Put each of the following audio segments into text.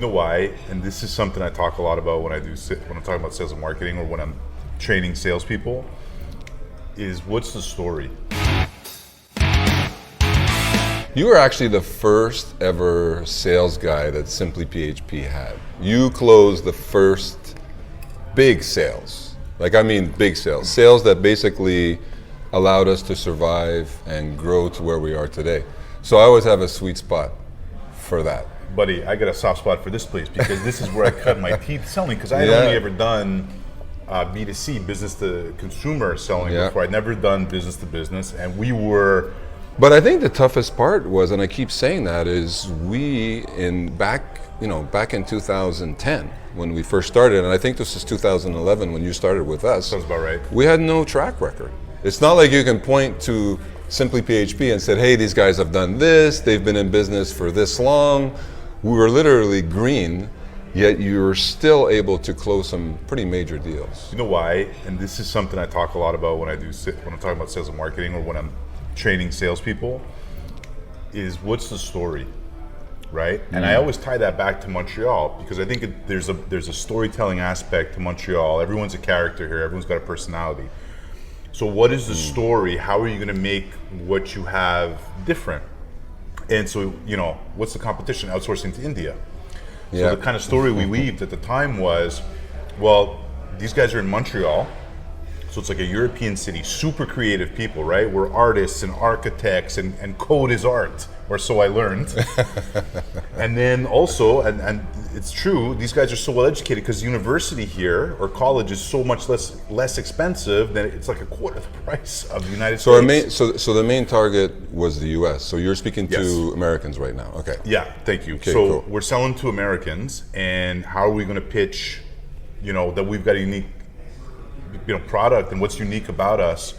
You know why? And this is something I talk a lot about when I'm talking about sales and marketing, or when I'm training salespeople. Is what's the story? You were actually the first ever sales guy that Simply PHP had. You closed the first big sales. Big sales. Sales that basically allowed us to survive and grow to where we are today. So I always have a sweet spot for that. Buddy, I got a soft spot for this place because this is where I cut my teeth selling, because I had only ever done B2C, business to consumer selling before. I'd never done business to business, and we were... But I think the toughest part was, and I keep saying that, is back in 2010 when we first started, and I think this is 2011 when you started with us. Sounds about right. We had no track record. It's not like you can point to Simply PHP and said, hey, these guys have done this, they've been in business for this long. We were literally green, yet you were still able to close some pretty major deals. You know why? And this is something I talk a lot about when I'm talking about sales and marketing, or when I'm training salespeople, is what's the story, right? And I always tie that back to Montreal, because I think there's a storytelling aspect to Montreal. Everyone's a character here. Everyone's got a personality. So what is the story? How are you going to make what you have different? And so, what's the competition? Outsourcing to India. So the kind of story we weaved at the time was, well, these guys are in Montreal. So it's like a European city, super creative people, right? We're artists and architects, and code is art, or so I learned. And then also, and it's true, these guys are so well educated because university here, or college, is so much less expensive that it's like a quarter the price of the United States. So the main target was the US. So you're speaking to Americans right now. Okay. Yeah, thank you. Okay, so cool. We're selling to Americans, and how are we going to pitch, that we've got a unique product, and what's unique about us?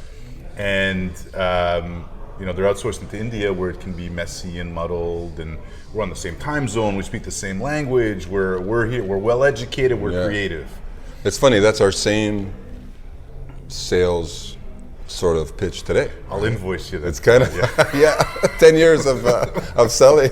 And they're outsourcing to India, where it can be messy and muddled, and we're on the same time zone, we speak the same language, we're here, we're well educated, we're creative. It's funny, that's our same sales sort of pitch today. I'll invoice you. It's kind of 10 years of selling.